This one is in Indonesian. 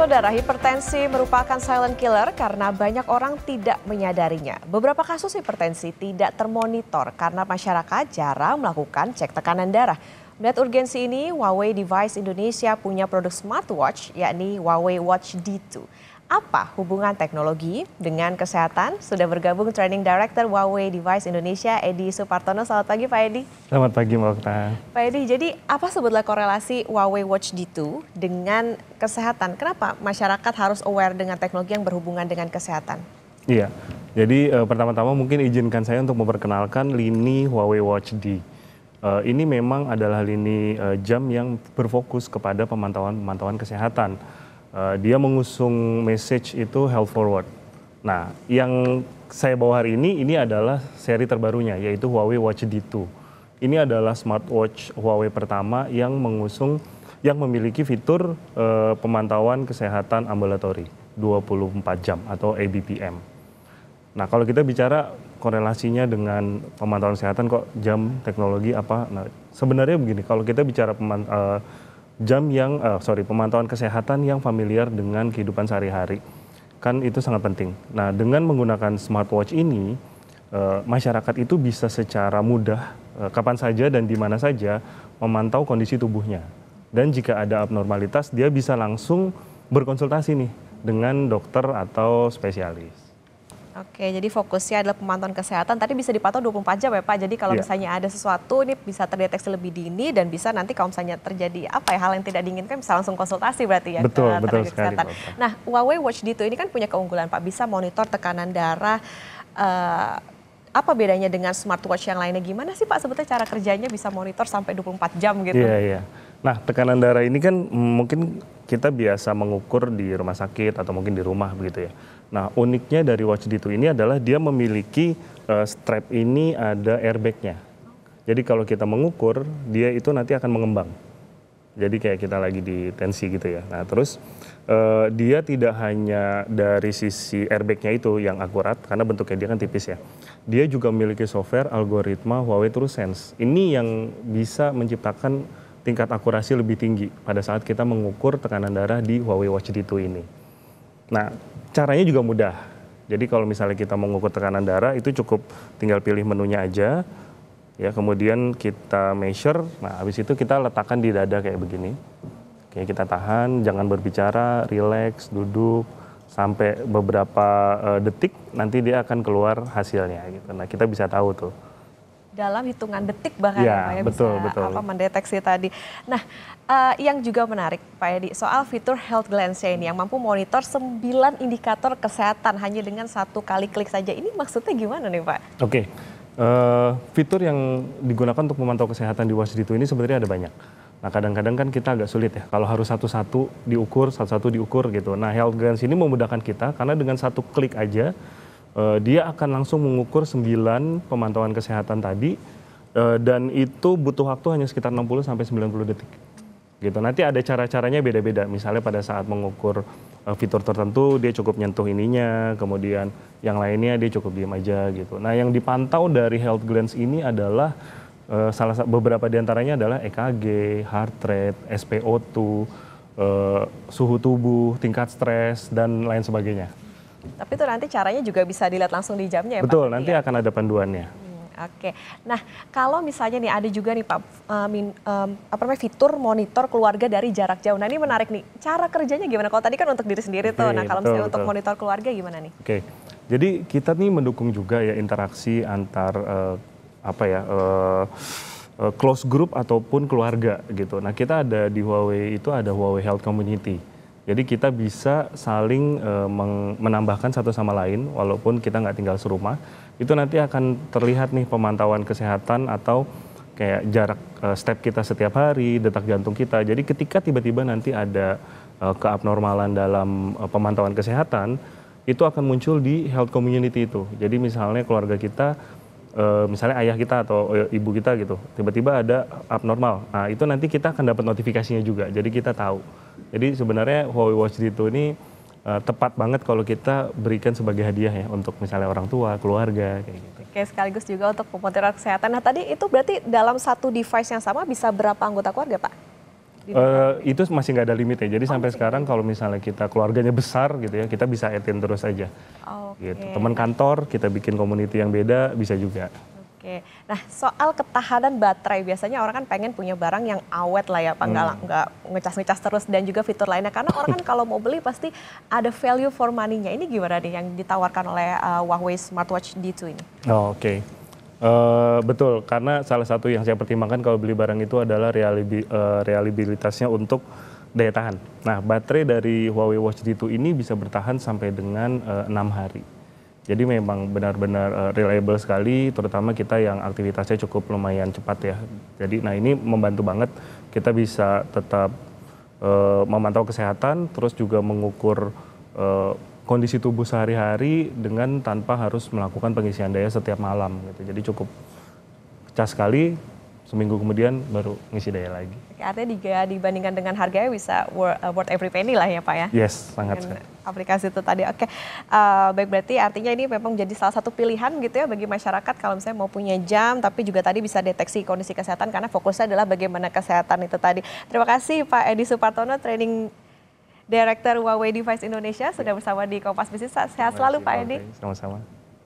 Saudara, hipertensi merupakan silent killer karena banyak orang tidak menyadarinya. Beberapa kasus hipertensi tidak termonitor karena masyarakat jarang melakukan cek tekanan darah. Melihat urgensi ini, Huawei Device Indonesia punya produk smartwatch yakni Huawei Watch D2. Apa hubungan teknologi dengan kesehatan? Sudah bergabung Training Director Huawei Device Indonesia, Edi Supartono. Selamat pagi Pak Edi. Selamat pagi Mbak Okta. Pak Edi, jadi apa sebetulnya korelasi Huawei Watch D2 dengan kesehatan? Kenapa masyarakat harus aware dengan teknologi yang berhubungan dengan kesehatan? Iya, jadi pertama-tama mungkin izinkan saya untuk memperkenalkan lini Huawei Watch D. Ini memang adalah lini jam yang berfokus kepada pemantauan kesehatan. Dia mengusung message itu health forward. Nah, yang saya bawa hari ini adalah seri terbarunya, yaitu Huawei Watch D2. Ini adalah smartwatch Huawei pertama yang memiliki fitur pemantauan kesehatan ambulatori 24 jam atau ABPM. Nah, kalau kita bicara korelasinya dengan pemantauan kesehatan kok jam teknologi apa? Nah, sebenarnya begini, kalau kita bicara pemantauan kesehatan yang familiar dengan kehidupan sehari-hari, kan itu sangat penting. Nah, dengan menggunakan smartwatch ini, masyarakat itu bisa secara mudah, kapan saja dan di mana saja memantau kondisi tubuhnya. Dan jika ada abnormalitas, dia bisa langsung berkonsultasi nih dengan dokter atau spesialis. Oke, jadi fokusnya adalah pemantauan kesehatan. Tadi bisa dipantau 24 jam ya Pak. Jadi kalau misalnya ada sesuatu ini bisa terdeteksi lebih dini dan bisa nanti kalau misalnya terjadi hal yang tidak diinginkan bisa langsung konsultasi berarti ya betul, ke tenaga sekali, kesehatan. Nah, Huawei Watch D2 ini kan punya keunggulan Pak, bisa monitor tekanan darah. Apa bedanya dengan smartwatch yang lainnya? Gimana sih Pak sebetulnya cara kerjanya bisa monitor sampai 24 jam gitu? Iya. Nah, tekanan darah ini kan mungkin kita biasa mengukur di rumah sakit atau mungkin di rumah begitu ya. Nah, uniknya dari Watch D2 ini adalah dia memiliki strap ini ada airbagnya. Jadi kalau kita mengukur, dia itu nanti akan mengembang. Jadi kayak kita lagi di tensi gitu ya. Nah, terus dia tidak hanya dari sisi airbagnya itu yang akurat, karena bentuknya dia kan tipis ya. Dia juga memiliki software algoritma Huawei TrueSense. Ini yang bisa menciptakan tingkat akurasi lebih tinggi pada saat kita mengukur tekanan darah di Huawei Watch D2 ini. Nah, caranya juga mudah. Jadi kalau misalnya kita mengukur tekanan darah itu cukup tinggal pilih menunya aja. Ya, kemudian kita measure. Nah, habis itu kita letakkan di dada kayak begini. Oke, kita tahan, jangan berbicara, relax, duduk sampai beberapa detik nanti dia akan keluar hasilnya gitu. Nah, kita bisa tahu tuh. Dalam hitungan detik bahkan ya, Pak ya, betul. mendeteksi tadi. Nah, yang juga menarik Pak Edi, soal fitur Health Glance ini yang mampu monitor 9 indikator kesehatan hanya dengan satu kali klik saja. Ini maksudnya gimana nih Pak? Oke, fitur yang digunakan untuk memantau kesehatan di Watch D2 ini sebenarnya ada banyak. Nah, kadang-kadang kan kita agak sulit ya, kalau harus satu-satu diukur gitu. Nah, Health Glance ini memudahkan kita karena dengan satu klik aja, dia akan langsung mengukur 9 pemantauan kesehatan tadi dan itu butuh waktu hanya sekitar 60 sampai 90 detik. Gitu. Nanti ada cara-caranya beda-beda. Misalnya pada saat mengukur fitur tertentu dia cukup nyentuh ininya, kemudian yang lainnya dia cukup diam aja gitu. Nah, yang dipantau dari Health Glance ini adalah beberapa diantaranya adalah EKG, heart rate, SpO2, suhu tubuh, tingkat stres dan lain sebagainya. Tapi itu nanti caranya juga bisa dilihat langsung di jamnya ya Pak? Betul, nanti akan ada panduannya. Oke, nah kalau misalnya nih ada juga nih Pak fitur monitor keluarga dari jarak jauh. Nah, ini menarik nih, cara kerjanya gimana? Kalau tadi kan untuk diri sendiri tuh, nah kalau misalnya untuk monitor keluarga gimana nih? Oke, jadi kita nih mendukung juga ya interaksi antar close group ataupun keluarga gitu. Nah, kita ada di Huawei itu ada Huawei Health Community. Jadi kita bisa saling menambahkan satu sama lain walaupun kita nggak tinggal serumah. Itu nanti akan terlihat nih pemantauan kesehatan atau kayak jarak step kita setiap hari, detak jantung kita. Jadi ketika tiba-tiba nanti ada keabnormalan dalam pemantauan kesehatan, itu akan muncul di health community itu. Jadi misalnya keluarga kita, misalnya ayah kita atau ibu kita gitu, tiba-tiba ada abnormal. Nah, itu nanti kita akan dapat notifikasinya juga. Jadi kita tahu. Jadi sebenarnya Huawei Watch D2 ini tepat banget kalau kita berikan sebagai hadiah ya untuk misalnya orang tua, keluarga kayak gitu. Oke, sekaligus juga untuk pemonitoran kesehatan. Nah, tadi itu berarti dalam satu device yang sama bisa berapa anggota keluarga, Pak? Itu masih nggak ada limitnya. Jadi sampai sekarang kalau misalnya kita keluarganya besar gitu ya, kita bisa add-in terus aja. Oke. Gitu. Teman kantor kita bikin community yang beda bisa juga. Oke, nah soal ketahanan baterai biasanya orang kan pengen punya barang yang awet lah ya Pak, nggak ngecas-ngecas terus dan juga fitur lainnya. Karena orang kan kalau mau beli pasti ada value for money-nya. Ini gimana nih yang ditawarkan oleh Huawei Smartwatch D2 ini? Oke. Betul, karena salah satu yang saya pertimbangkan kalau beli barang itu adalah reliabilitasnya untuk daya tahan. Nah, baterai dari Huawei Watch D2 ini bisa bertahan sampai dengan 6 hari. Jadi memang benar-benar reliable sekali, terutama kita yang aktivitasnya cukup lumayan cepat ya. Jadi, nah ini membantu banget kita bisa tetap memantau kesehatan, terus juga mengukur kondisi tubuh sehari-hari dengan tanpa harus melakukan pengisian daya setiap malam gitu. Jadi cukup cas sekali, seminggu kemudian baru ngisi daya lagi. Oke, artinya dibandingkan dengan harganya bisa worth every penny lah ya Pak ya? Yes, sangat. Aplikasi itu tadi. Oke, baik, berarti artinya ini memang jadi salah satu pilihan gitu ya bagi masyarakat kalau misalnya mau punya jam tapi juga tadi bisa deteksi kondisi kesehatan karena fokusnya adalah bagaimana kesehatan itu tadi. Terima kasih Pak Edi Supartono, Training Director Huawei Device Indonesia sudah bersama di Kompas Bisnis. Sehat selalu Pak Edi. Sama-sama.